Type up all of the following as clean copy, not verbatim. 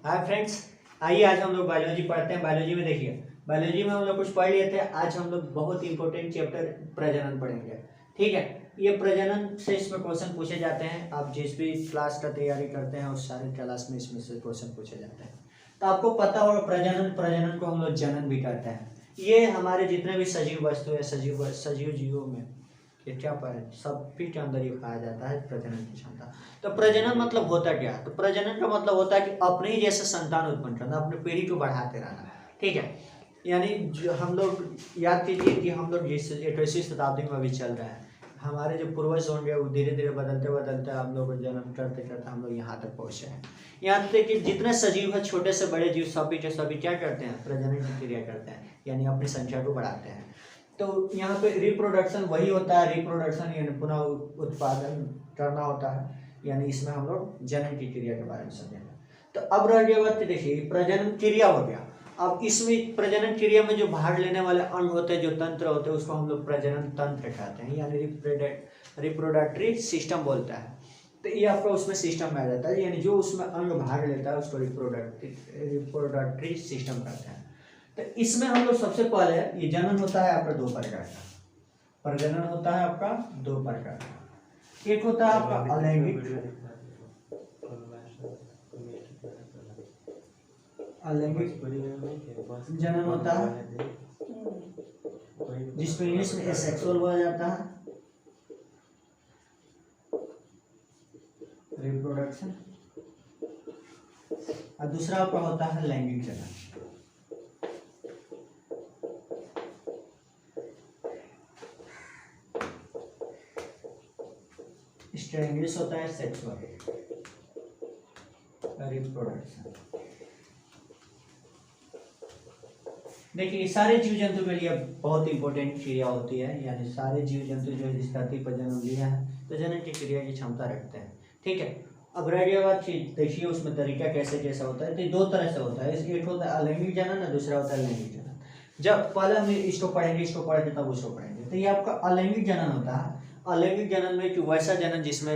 Hi friends, आइए आज हम लोग बायोलॉजी पढ़ते हैं। बायोलॉजी में देखिए, बायोलॉजी में हम लोग कुछ पढ़ लिए थे। आज हम लोग बहुत इंपॉर्टेंट चैप्टर प्रजनन पढ़ेंगे। ठीक है, ये प्रजनन से इसमें क्वेश्चन पूछे जाते हैं। आप जिस भी क्लास का तैयारी करते हैं उस सारे क्लास में इसमें से क्वेश्चन पूछे जाते हैं। तो आपको पता होगा प्रजनन प्रजनन को हम लोग जनन भी कहते हैं। ये हमारे जितने भी सजीव वस्तु है, सजीव जीवों में ये क्या पर सभी के अंदर ये पाया जाता है प्रजनन की क्षमता। तो प्रजनन मतलब होता क्या है? तो प्रजनन का मतलब होता है कि अपने ही जैसे संतान उत्पन्न करना, अपने पीढ़ी को बढ़ाते रहना। ठीक है, यानी जो हम लोग याद कीजिए कि हम लोग जिस 21वीं शताब्दी में अभी चल रहे हैं, हमारे जो पूर्वज होंगे वो धीरे धीरे बदलते बदलते हम लोग जन्म करते करते हम लोग यहाँ तक पहुँचे हैं। यहाँ तक कि जितने सजीव है, छोटे से बड़े जीव, सभी के सभी क्या करते हैं? प्रजनन की क्रिया करते हैं, यानी अपनी संख्या को बढ़ाते हैं। तो यहाँ पे रिप्रोडक्शन वही होता है, रिप्रोडक्शन यानी पुनः उत्पादन करना होता है, यानी इसमें हम लोग जनन की क्रिया के बारे में समझेंगे। तो अब रह गया बात, देखिए प्रजनन क्रिया हो गया। अब इसमें प्रजनन क्रिया में जो भाग लेने वाले अंग होते हैं, जो तंत्र होते हैं, उसको हम लोग प्रजनन तंत्र कहते हैं, यानी रिप्रोडक्टरी सिस्टम बोलता है। तो ये आपका उसमें सिस्टम में आ जाता है, यानी जो उसमें अंग भाग लेता है उसको रिप्रोडक्टरी सिस्टम कहते हैं। तो इसमें हम लोग सबसे पहले ये जनन होता है आपका दो प्रकार का। प्रजनन होता है आपका दो प्रकार का। एक होता है आपका अलैंगिक जनन होता है, जिसको इंग्लिश में एसेक्सुअल बोला जाता है, रिप्रोडक्शन। और दूसरा आपका होता है लैंगिक जनन। इसका इंग्लिश होता है सेक्सुअल रिप्रोडक्शन। देखिए सारे जीव जंतु के लिए बहुत इंपॉर्टेंट क्रिया होती है, यानी सारे जीव जंतु जो इस धरती पर जन्म लिया है तो जनन की क्रिया की क्षमता रखते हैं। ठीक है, अब रह गया बात, देखिए उसमें तरीका कैसे कैसा होता है। तो दो तरह से होता है, एक होता है अलैंगिक जनन और दूसरा होता है लैंगिक जनन। जब पहले हम इसको पढ़ेंगे तब उसको पढ़ेंगे। तो ये आपका अलैंगिक जनन होता है। अलैंगिक जनन में कि वैसा जनन जिसमें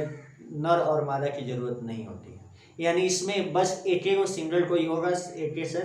नर और मादा की जरूरत नहीं होती है, यानी इसमें बस एक ही सिंगल कोई होगा, एक से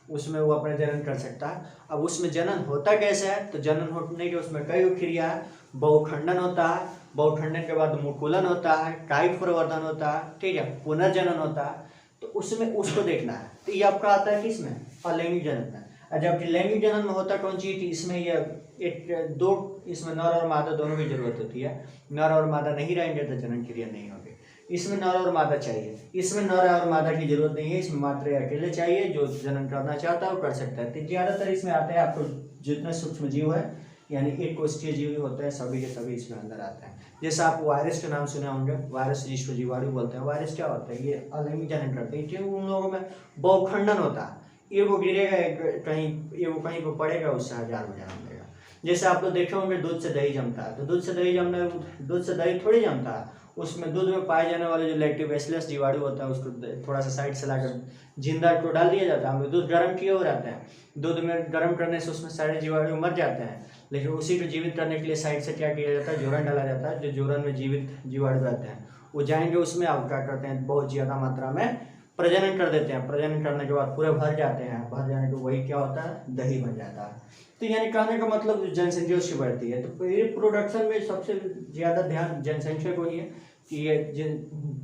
उसमें वो अपना जनन कर सकता है। अब उसमें जनन होता कैसे है? तो जनन होने के उसमें कई क्रिया है। बहुखंडन होता है, बहुखंडन के बाद मुकुलन होता है, कायिक प्रवर्धन होता है, ठीक है, पुनर्जनन होता है। तो उसमें उसको देखना है। तो ये आपका आता है किसमें? अलैंगिक जनन में। और जबकि लैंगिक जनन में होता कौन चीज? इसमें ये एक दो, इसमें नर और मादा दोनों की जरूरत होती है। नर और मादा नहीं रहेंगे तो जनन क्रिया नहीं होगी। इसमें नर और मादा चाहिए, इसमें नर और मादा की जरूरत नहीं है, इसमें मात्र अकेले चाहिए। जो जनन करना चाहता है वो कर सकता है। तो ज्यादातर इसमें आते हैं आपको जितने सूक्ष्म जीव है, यानी एक कोष्ठीय जीव होते हैं, सभी के सभी इसमें अंदर आते हैं। जैसे आप वायरस के नाम सुने होंगे, वायरस जिसको जीवाणु बोलते हैं। वायरस क्या होता है? ये अलैंगिक जनन करते हैं, क्योंकि उन लोगों में बहुखंडन होता है। ये वो गिरेगा कहीं, ये वो कहीं पर पड़ेगा, उससे हजार में जन्म देगा। जैसे आप लोग देखे होंगे दूध से दही जमता है, तो दूध से दही जमने, दूध से दही थोड़ी जमता है। उसमें दूध में पाए जाने वाले जो लैक्टोबैसिलस जीवाणु होता है उसको थोड़ा सा साइड से लाकर जिंदा को डाल दिया जाता है। हम लोग दूध गर्म किए हो रहते हैं, दूध में गर्म करने से उसमें सारे जीवाणु मर जाते हैं, लेकिन उसी को जीवित करने के लिए साइड से क्या किया जाता है? जोरन डाला जाता है। जो जोरन में जीवित जीवाणु रहते हैं वो जाएंगे उसमें, आप क्या करते हैं? बहुत ज़्यादा मात्रा में प्रजनन कर देते हैं। प्रजनन करने के बाद पूरे भर जाते हैं, भर जाने के वही क्या होता है? दही बन जाता है। तो यानी कहने का मतलब जनसंख्या उसकी बढ़ती है। तो रिप्रोडक्शन में सबसे ज़्यादा ध्यान जनसंख्या को ही है कि ये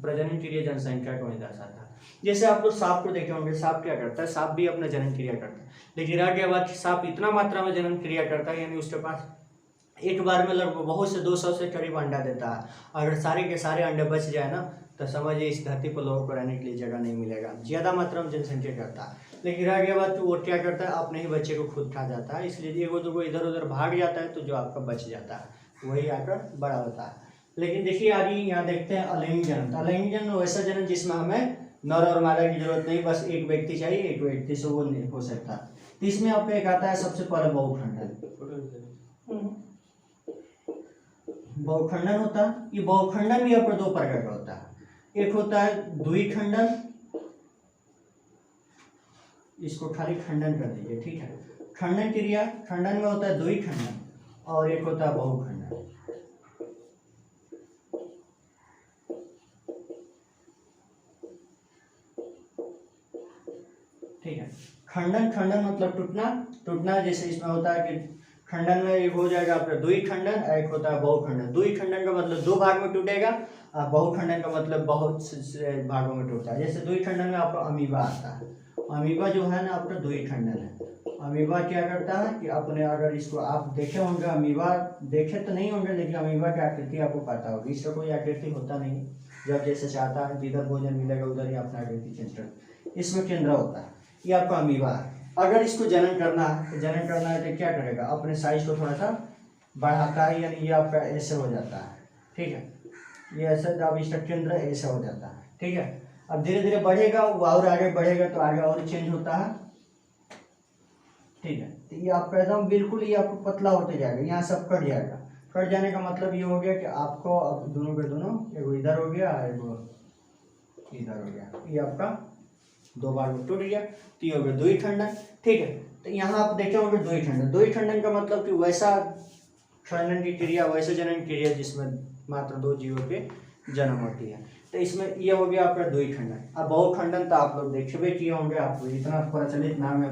प्रजनन के लिए जनसंख्या को ही दर्शाता है। जैसे आप लोग सांप को देखे होंगे, सांप क्या करता है? सांप भी अपना जनन क्रिया करता है, लेकिन रह गया बात, सांप इतना मात्रा में जनन क्रिया करता है, यानी उसके पास एक बार में लगभग बहुत से 200 से करीब अंडा देता है। अगर सारे के सारे अंडे बच जाए ना, तो समझिए इस धरती पर लोगों को रहने के लिए जगह नहीं मिलेगा। ज़्यादा मात्रा में जनसंख्या करता है, लेकिन रह गया बात, वो क्या करता है? अपने ही बच्चे को खुद खा जाता है। इसलिए एगो दूगो इधर उधर भाग जाता है, तो जो आपका बच जाता है वही आकर बड़ा होता है। लेकिन देखिए आगे यहाँ देखते हैं अलैंगिक जनन। अलैंगिक जनन वैसा जनन जिसमें हमें नर और मादा की जरूरत नहीं, बस एक व्यक्ति चाहिए, एक व्यक्ति से वो नहीं हो सकता। तो इसमें आपका एक आता है सबसे पहले बहुखंडन। बहुखंडन होता है, ये बहुखंडन भी आपको दो प्रकार का होता है। एक होता है द्विखंडन, इसको खाली खंडन कर दीजिए, ठीक है। खंडन क्रिया, खंडन में होता है द्विखंडन, और एक होता है बहुखंडन। ठीक है। खंडन, खंडन मतलब टूटना, टूटना जैसे इसमें होता है कि खंडन में एक हो जाएगा आपका द्वि खंडन, एक होता है बहुखंडन। द्वि खंडन का मतलब दो भाग में टूटेगा, और बहुखंडन का मतलब बहुत से भागों में टूटता है। जैसे द्वि खंडन में आपका अमीबा आता है, अमीबा जो है ना आपका द्वि खंडन है। अमीबा क्या करता है कि अपने, अगर इसको आप देखे होंगे, अमीबा देखे तो नहीं होंगे लेकिन अमीबा की आकृति आपको पता होगी। इसका कोई आकृति होता नहीं, जब जैसे चाहता है जिधर भोजन मिलेगा उधर ही अपना आकृति चेंज कर, इसमें केंद्र होता है। ये आपका अमीबा है। अगर इसको जनन करना है तो जनन करना है तो क्या करेगा, अपने साइज को थोड़ा सा बढ़ाता है, यानी ये आपका ऐसे हो जाता है, ठीक है। ये ऐसे अब इसका केंद्र ऐसे हो जाता है, ठीक है। अब धीरे धीरे बढ़ेगा वो, और आगे बढ़ेगा तो आगे और चेंज होता है, ठीक है। तो ये आपका एकदम बिल्कुल ये आपको पतला होते जाएगा, यहाँ सब कट जाएगा। कट जाने का मतलब ये हो गया कि आपको अब दोनों के दोनों, एगो इधर हो गया एगो इधर हो गया, ये आपका दो बार में टूट गया, तो ये हो गया द्वि खंडन, ठीक है। तो यहाँ आप देखे होंगे द्वि खंडन, द्वि खंडन का मतलब कि वैसा खंडन की क्रिया, वैसे जनन क्रिया जिसमें मात्र दो जीवों के जन्म होती है। तो इसमें ये हो गया आपका द्वि खंडन। अब बहुखंडन तो आप लोग देखे किए होंगे, आपको इतना प्रचलित नाम है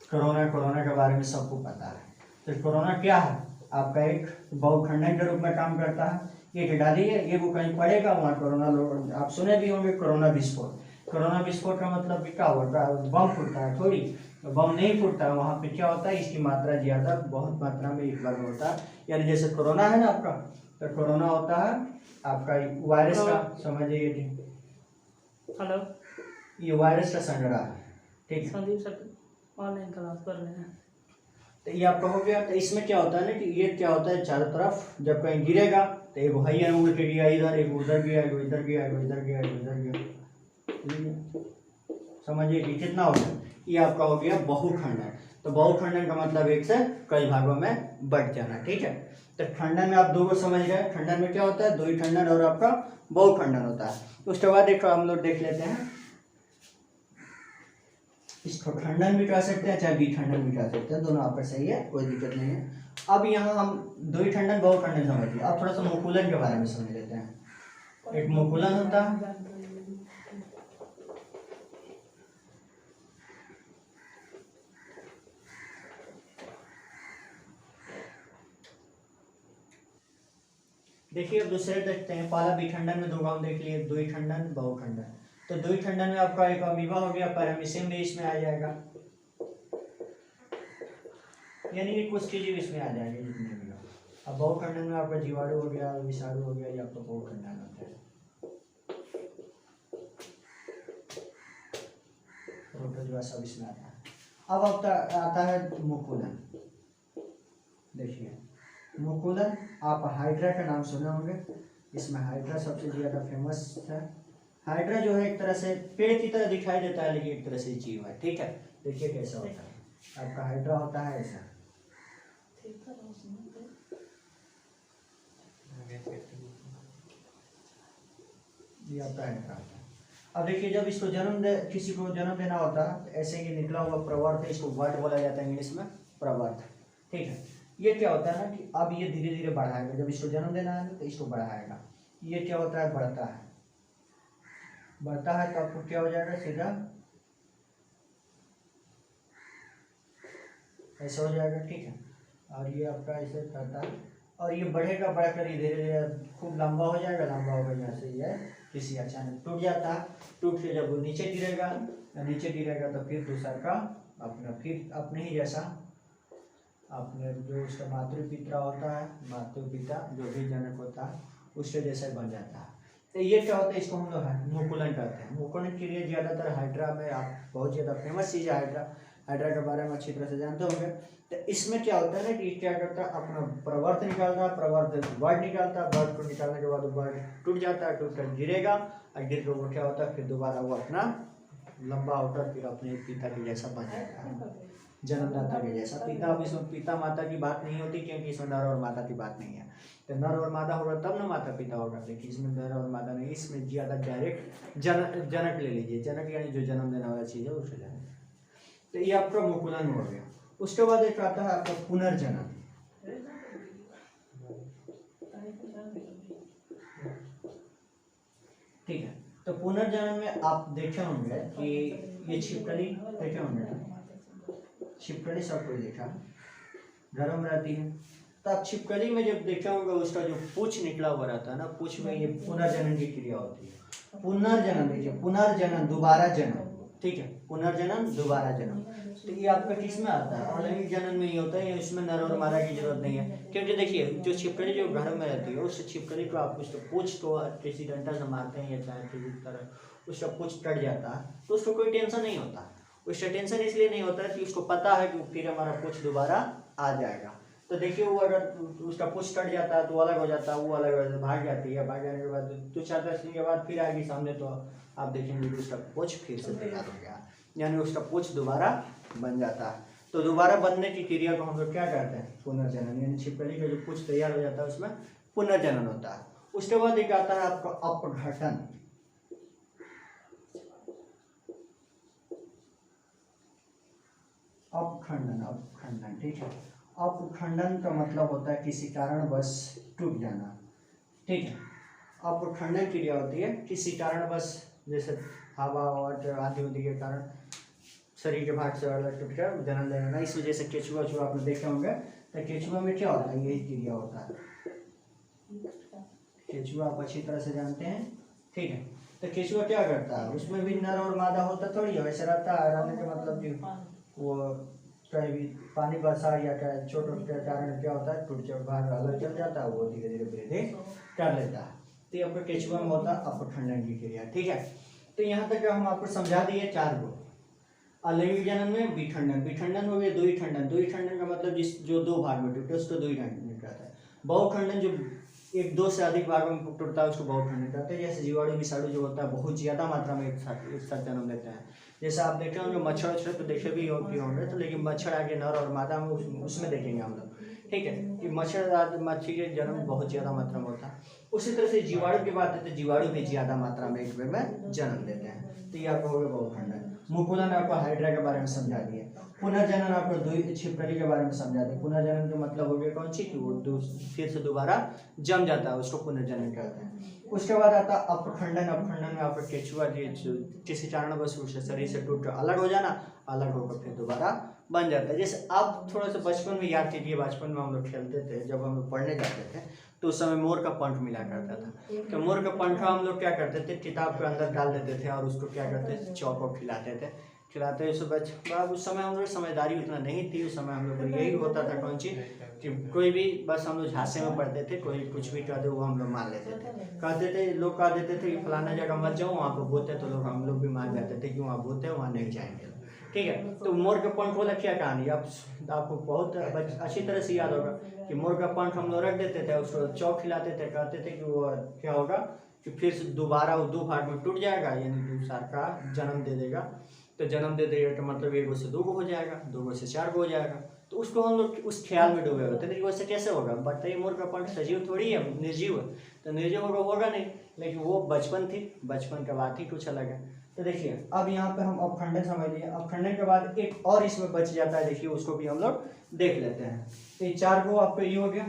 कोरोना, कोरोना के बारे में सबको पता है। तो कोरोना क्या है, आपका एक बहुखंडन के रूप में काम करता है। ये हटा दिए, ये वो कहीं पड़ेगा वहाँ कोरोना लोग, आप सुने भी होंगे कोरोना विस्फोट। कोरोना विस्फोट का मतलब क्या होता है, बम फूटता है थोड़ी, बम नहीं फूटता है। वहाँ पे क्या होता है, इसकी मात्रा ज़्यादा, बहुत मात्रा में एक बार में होता है। यानी जैसे कोरोना है ना आपका, तो कोरोना होता है आपका वायरस का, समझिए जी, हेलो, ये वायरस का संग्रह है, ठीक है। संदीप सर ऑनलाइन क्लास कर रहे हैं। तो ये आपका हो गया। तो इसमें क्या होता है ना कि ये क्या होता है, चारों तरफ जब कहीं गिरेगा तो एक हाई एनोमल गिरा इधर, एक उधर गया, एक इधर गया, एक इधर गया, एक इधर गया, समझिए कि कितना हो गया, ये आपका हो गया बहुखंडन। तो बहुखंडन का मतलब एक से कई भागों में बढ़ जाना, ठीक है। तो खंडन में आप दो को समझ गए, खंडन में क्या होता है, द्वि खंडन और आपका बहुखंडन होता है। उसके बाद देखो हम लोग देख लेते हैं, इसको खंडन भी कह सकते हैं चाहे विखंडन भी कह सकते हैं, दोनों आपस सही है, कोई दिक्कत नहीं है। अब यहाँ हम द्वि खंडन बहुखंडन समझ लिया, अब थोड़ा सा मुकुलन के बारे में समझ लेते हैं। एक मुकुलन होता है, देखिए अब दूसरे देखते हैं। पहला विखंडन में दो गांव देख लिए, द्वि खंडन बहुखंडन। तो द्वि खंडन में आपका एक अमीबा हो गया, पैरामीशियम भी इसमें आ जाएगा, यानी कि कुछ चीजें इसमें आ जाएंगे जितने भी हो। अब बहुखंडन में आपका जीवाणु हो गया, विषाणु हो गया, ये आपका बहुखंडन होता है। प्रोटोजोआ सब इसमें आता है। अब आता है मुकुलन। देखिए मुकुलन, आप हाइड्रा का नाम सुने होंगे, इसमें हाइड्रा सबसे ज्यादा फेमस है। हाइड्रा जो है एक तरह से पेड़ की तरह दिखाई देता है, लेकिन एक तरह से जीव है, ठीक है। देखिए कैसा होता है, आपका हाइड्रा होता है ऐसा, ये आपका हाइड्रा होता है। अब देखिए जब इसको किसी को जन्म देना होता है तो ऐसे ही निकला हुआ प्रवर्त है, इसको वर्ड बोला जाता है इंग्लिश में, प्रवर्त, ठीक है। ये क्या होता है ना कि अब ये धीरे धीरे बढ़ाएगा, जब इसको जन्म देना है तो इसको बढ़ाएगा। ये क्या होता है, बढ़ता है, बढ़ता है तो आपको क्या हो जाएगा, सीधा ऐसा हो जाएगा, ठीक है। और ये आपका ऐसे करता है और ये बढ़ेगा, बढ़कर धीरे धीरे खूब लंबा हो जाएगा, लंबा होकर यहाँ से ये किसी अचानक टूट जाता है। टूट के जब वो नीचे गिरेगा, तो फिर दूसरा का अपना, फिर अपने ही जैसा, अपने जो उसका मातृपिता होता है, मातृपिता जो भी जनक होता है उसके जैसा बन जाता है। तो ये क्या होता है, इसको हम लोग मुकुलन कहते हैं। मुकुलन के लिए ज़्यादातर हाइड्रा में, आप बहुत ज़्यादा फेमस चीज़ है हाइड्रा, हाइड्रा के बारे में अच्छी तरह से जानते होंगे। तो इसमें क्या होता है ना कि क्या करता है, अपना प्रवर्त निकालता है, प्रवर्त वर्ड निकालता है, वर्ड को निकालने के बाद वर्ड टूट जाता है, टूट कर गिरेगा, और गिर कर वो क्या होता है, फिर दोबारा वो अपना लंबा होकर फिर अपने पिता के जैसा बन जाता है, जन्मदाता के जैसा। पिता, अब इसमें पिता माता की बात नहीं होती, क्योंकि इसमें नर और माता की बात नहीं है। तो नर और माता होगा तब ना माता पिता होगा, लेकिन इसमें नर और माता नहीं, इसमें ज़्यादा डायरेक्ट जनक ले लीजिए, जनक यानी जो जन्म देने वाला चीज़ है उससे जनक। तो ये आपका मुकुलन हो गया। उसके बाद एक आता है आपका पुनर्जन्म, ठीक है। तो पुनर्जन्म में आप देखे होंगे कि ये छिपकली देखे होंगे ना, छिपकली सब कोई देखा, घर में रहती है। तो आप छिपकली में जब देखे होंगे उसका जो पूछ निकला हुआ रहता है ना, पूछ में ये पुनर्जन्म की क्रिया होती है। पुनर्जन्म देखिए, पुनर्जन्म दोबारा जन्म, ठीक है, पुनर्जन्म दोबारा जन्म। तो ये आपका किस में आता है? अलैंगिक जन्म में ही होता है। इसमें नर और मादा की जरूरत नहीं है, क्योंकि देखिए जो छिपकली जो घर में रहती है उस छिपकली को आप उसको पूछ तो किसी डंडा से मारते हैं या चाहे किसी तरह उसका पूछ कट जाता है तो उसको कोई टेंशन नहीं होता। उसका टेंशन इसलिए नहीं होता है कि उसको पता है कि फिर हमारा पूछ दोबारा आ जाएगा। तो देखिए वो अगर उसका पूछ कट जाता है तो अलग हो जाता है, वो अलग हो जाता है, भाग जाती है, भाग जाने के बाद 2-4 दिन के बाद फिर आएगी सामने तो आप देखेंगे कि उसका पूछ फिर से तैयार हो गया, यानी उसका पूछ दोबारा बन जाता है। तो दोबारा बनने की क्रिया को हम लोग क्या कहते हैं? पुनर्जनन। यानी छिपकली का जो पूछ तैयार हो जाता है उसमें पुनर्जनन होता है। उसके बाद एक आता है आपका अपघटन। अपखंडन, अपखंडन, ठीक है। अपखंडन का मतलब होता है किसी कारणवश टूट जाना, ठीक है। अपखंडन क्रिया होती है किसी कारणवश, जैसे हवा और आंधी उंधी के कारण शरीर के भाग से अलग टूट कर जन्म लेना। इस वजह से केचुआ जो आपने देखे होंगे, तो केचुआ में क्या होता है? यही क्रिया होता है। केचुआ आप अच्छी तरह से जानते हैं, ठीक है। तो केचुआ क्या करता है? उसमें भी नर और मादा होता थोड़ी है, वैसे रहता है। रहने का मतलब कि वो कहीं भी पानी बरसा या चोट के कारण क्या होता है, टूट के भाग अलग चल जाता है, वो धीरे धीरे वृद्धि कर लेता है। तो ये आपका केचुआ में होता है अपखंडन की क्रिया, ठीक है। तो यहाँ तक हम आपको समझा दिए 4 गो। अलैंगिक जन्म में विखंडन, विखंडन हो गया द्विखंडन। द्विखंडन का मतलब जिस जो 2 भाग में टूटे उसको द्विखंडन कहता है। बहुखंडन जो 1-2 से अधिक भागों में टूटता है उसको बहुखंडन कहते हैं। जैसे जीवाणु विषाणु जो होता है बहुत ज्यादा मात्रा में एक साथ जन्म लेते हैं। जैसे आप देखे होंगे मच्छर उच्छर तो देखे भी होंगे, तो लेकिन मच्छर आगे नर और मादा में उसमें देखेंगे हम लोग, ठीक है, कि मच्छी के जन्म बहुत ज्यादा मात्रा में होता है। उसी तरह से जीवाणु की बात है तो जीवाणु भी ज्यादा मात्रा में एक में जन्म लेते हैं। तो ये आपको हो गया बहुखंडन। मुकुलन आपको हाइड्रा के बारे में समझा दिए। पुनर्जनन आपको छिपकली के बारे में समझा दिए। पुनर्जनन का मतलब हो गया कौन सी, कि वो फिर से दोबारा जम जाता है, उसको पुनर्जनन कहते हैं। उसके बाद आता है अपखंडन। अपखंडन में आपका केचुआ किसी कारणवश उसके शरीर से टूट कर अलग हो जाना, अलग होकर फिर दोबारा बन जाता है। जैसे आप थोड़ा सा बचपन में याद कीजिए, बचपन में हम लोग खेलते थे, जब हम लोग पढ़ने जाते थे तो उस समय मोर का पंख मिला करता था। तो मोर का पंख हम लोग क्या करते थे, किताब के अंदर डाल देते थे और उसको क्या करते थे, चौक वौक खिलाते सुबह। उस समय हम लोग समझदारी उतना नहीं थी। उस समय हम लोग को यही होता था कौन चीज, कि कोई भी बस हम लोग झांसे में पढ़ते थे, कोई कुछ भी कह दे वो हम लोग मान लेते थे। कहते थे लोग, कह देते थे कि फलाना जगह मत जाओ, वहाँ पर भूत है, तो लोग हम लोग भी मान जाते थे कि वहाँ भूत है, वहाँ नहीं जाएंगे, ठीक है। तो मोर का पंख वाला क्या कहानी, आपको बहुत अच्छी तरह से याद होगा कि मोर का पंख हम लोग रख देते थे, उसको चौक खिलाते थे, कहते थे कि वो क्या होगा कि फिर से दोबारा वो 2 भाग में टूट जाएगा, यानी दूसरा का जन्म दे देगा। तो जन्म दे देगा तो मतलब 1 से 2 हो जाएगा, 2 से 4 हो जाएगा। तो उसको हम लोग उस ख्याल में डूबे होते हैं कि वैसे कैसे होगा, बताइए, मोर का पंख सजीव थोड़ी है, निर्जीव है। तो निर्जीव होगा नहीं, लेकिन वो बचपन थी, बचपन का बात ही कुछ अलग है। तो देखिए अब यहाँ पे हम अपखंडन समझ लिए। अपखंडन के बाद एक और इसमें बच जाता है, देखिए उसको भी हम लोग देख लेते हैं। तो ये 4 गो आपको ये हो गया।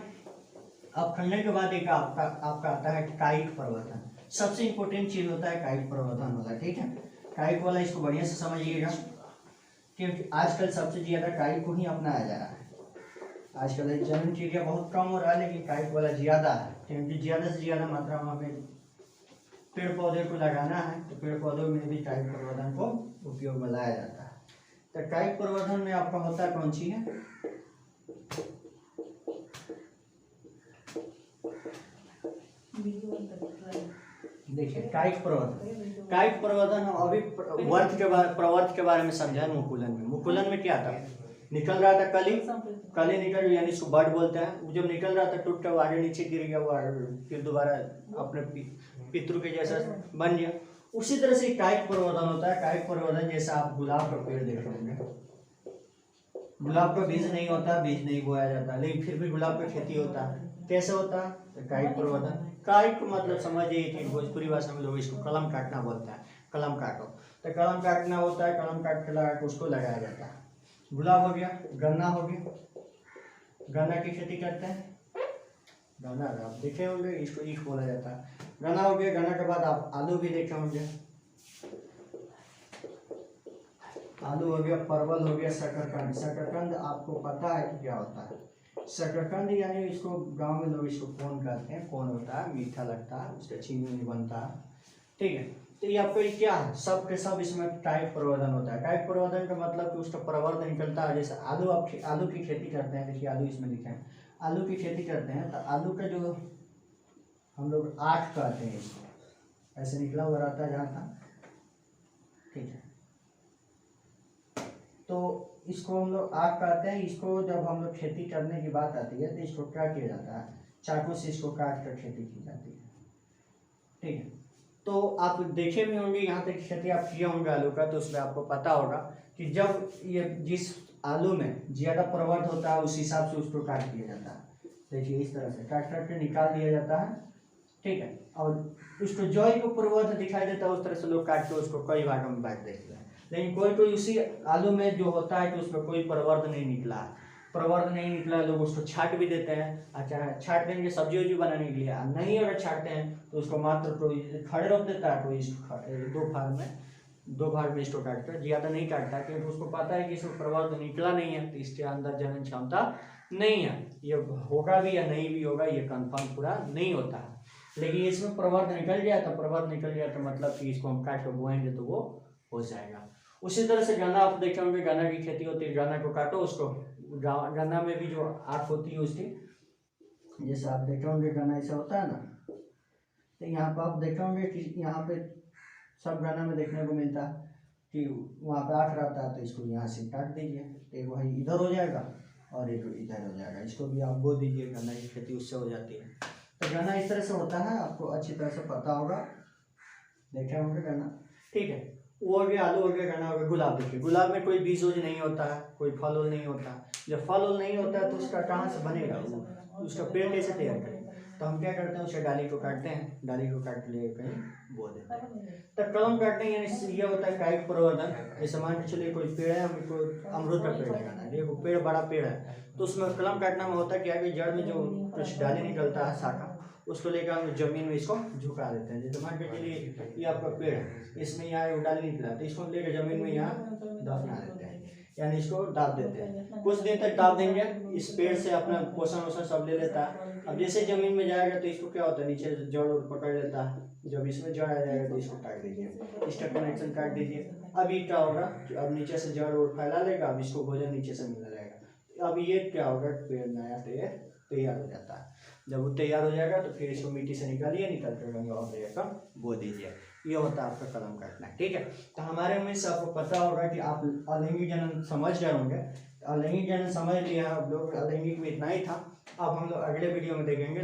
अपखंडन के बाद एक आपका आता है कायिक परिवर्तन। सबसे इंपॉर्टेंट चीज होता है कायिक परिवर्तन वाला, ठीक है। कायिक वाला इसको बढ़िया से समझिएगा, क्योंकि आजकल सबसे ज्यादा कायिक को ही अपनाया जा रहा है। आजकल जन्म क्रिया बहुत कम हो रहा है, लेकिन कायिक वाला ज्यादा है, क्योंकि ज्यादा से ज्यादा मात्रा में हमें पेड़ पौधे को लगाना है। तो पेड़ पौधों में भी कायिक परिवर्तन को उपयोग में लाया जाता है। तो कायिक परिवर्तन में आपका होता है कौन सी है, देखिए कायिक परिवर्तन। कायिक परिवर्तन हम अभी प्रवर्त के बारे में समझा है। मुकुलन में, मुकुलन में क्या था, निकल रहा था कली निकल, यानी इसको बड बोलते हैं। जब निकल रहा था टूट कर आगे नीचे गिर गया, वो फिर दोबारा अपने पितृ के जैसा बन गया। उसी तरह से कायिक परिवर्तन होता है। कायिक परिवर्तन जैसा आप गुलाब का पेड़ देख रहे होंगे, गुलाब का बीज नहीं होता, बीज नहीं बोया जाता, लेकिन फिर भी गुलाब का खेती होता है। कैसे होता है, तो कायिक परिवर्तन। कायिक मतलब समझिए कि भोजपुरी भाषा में लोग इसको कलम काटना बोलते हैं, कलम काटो। तो कलम काटना होता है, कलम काट के लगा के उसको लगाया जाता है। गुलाब हो गया, गन्ना हो गया, गन्ना की खेती करते हैं। गन्ना आप देखे होंगे, इसको ईख बोला जाता है। गन्ना हो गया। गन्ना के बाद आप आलू भी देखे होंगे। आलू हो गया, परवल हो गया, शकरकंद। शकरकंद आपको पता है कि क्या होता है? शकरकंद यानी इसको गांव में लोग इसको कोन कहते हैं। कोन होता है, मीठा लगता है, उसका चीनी नहीं बनता है, ठीक है। तो ये आपको क्या है, सब के सब इसमें टाइप प्रवर्धन होता है। टाइप प्रवर्धन का मतलब कि उसका प्रवर्धन निकलता है। जैसे आलू, आप आलू की खेती करते हैं, देखिए आलू इसमें लिखे हैं, आलू की खेती करते हैं तो आलू का जो हम लोग आठ कहते हैं, इसको ऐसे निकला हुआ रहता है जहाँ था, ठीक है। तो इसको हम लोग आग कहते हैं। इसको जब हम लोग खेती करने की बात आती है तो इसको क्या किया जाता है, चाकू से इसको काट कर खेती की जाती है, ठीक है। तो आप देखे भी होंगे यहाँ तक खेती आप किए होंगे आलू का, तो उसमें आपको पता होगा कि जब ये जिस आलू में ज़्यादा प्रवर्ध होता है उस हिसाब से उसको काट दिया जाता है। देखिए इस तरह से काट काट के निकाल दिया जाता है, ठीक है। और उसको जॉय को प्रवर्ध दिखाई देता है, उस तरह से लोग काट के उसको कई भागों में बांट देते हैं। लेकिन कोई कोई उसी आलू में जो होता है कि उसमें कोई प्रवर्ध नहीं निकला है, प्रवर्ध नहीं निकला, लोग उसको छाट भी देते हैं। अच्छा, छाट देंगे सब्जी वब्जी बनाने के लिए, नहीं अगर छाटते हैं तो उसको मात्र कोई खड़े रोप देता है, कोई दो भाग में इसको काट कर, ज़्यादा नहीं काटता क्योंकि उसको पता है कि इसमें प्रवर्ध निकला नहीं है तो इसके अंदर जनन क्षमता नहीं है। ये होगा भी या नहीं भी होगा ये कंफर्म पूरा नहीं होता है। लेकिन इसमें प्रवर्ध निकल गया तो मतलब कि इसको हम काट कर बोएंगे तो वो हो जाएगा। उसी तरह से गन्ना आप देखे होंगे, गन्ना की खेती होती है, गन्ना को काटो, उसको गन्ना में भी जो आँख होती है उसकी, जैसे आप देखे होंगे गन्ना ऐसा होता है ना, तो यहाँ पर आप देखे होंगे कि यहाँ पे सब गन्ना में देखने को मिलता है कि वहाँ पे आँख रहता है, तो इसको यहाँ से काट दीजिए, एक वही इधर हो जाएगा और एक इधर हो जाएगा, इसको भी आप बो दीजिए, गन्ना की खेती उससे हो जाती है। तो गन्ना इस तरह से होता है, आपको अच्छी तरह से पता होगा, देखे होंगे गन्ना, ठीक है। वो हो गया, आलू हो गया, गन्ना हो गया। गुलाब देखिए, गुलाब में कोई बीज उज नहीं होता है, कोई फल उल नहीं होता। जब फल उल नहीं होता है तो उसका कहाँ से बनेगा, उसका पेड़ कैसे तैयार करें? तो हम क्या करते हैं, उसके डाली को काटते हैं, डाली को काट ले कहीं बो देते हैं। तो कलम काटने यानी ये होता है कायिक प्रवर्धन। जैसे मान के चलिए कोई पेड़ है, हमको अमरूद का पेड़ लगाना है, देखो पेड़ बड़ा पेड़ है, तो उसमें कलम काटना में होता है क्या कि जड़ में जो कुछ डाली निकलता है, शाखा, उसको लेकर हम जमीन में इसको झुका देते हैं। जैसे मान के चलिए ये आपका पेड़ है, इसमें यहाँ डाली निकला तो इसको लेकर जमीन में यहाँ दफना देते हैं, यानी इसको दाब देते हैं। कुछ दिन तक दाब देंगे, इस पेड़ से अपना पोषण वोषण सब ले लेता है। अब जैसे जमीन में जाएगा तो इसको क्या होता है, नीचे जड़ पकड़ लेता है। जब इसमें जड़ आ जाएगा तो इसको काट दीजिए, इसका कनेक्शन काट दीजिए। अब ये क्या होगा, अब नीचे से जड़ और फैला लेगा, अब इसको भोजन नीचे से मिलने लगेगा। अब ये क्या होगा, पेड़ नया तैयार हो जाता है। जब वो तैयार हो जाएगा तो फिर इसको मिट्टी से निकालिए, निकाल कर और लेकर बो दीजिए। ये होता है आपका कलम काटना, ठीक है। तो हमारे में से आपको पता होगा कि आप अलैंगिक जनन समझ गए होंगे। अलैंगिक जनन समझ लिया आप लोग, अलैंगिक में इतना ही था। अब हम लोग अगले वीडियो में देखेंगे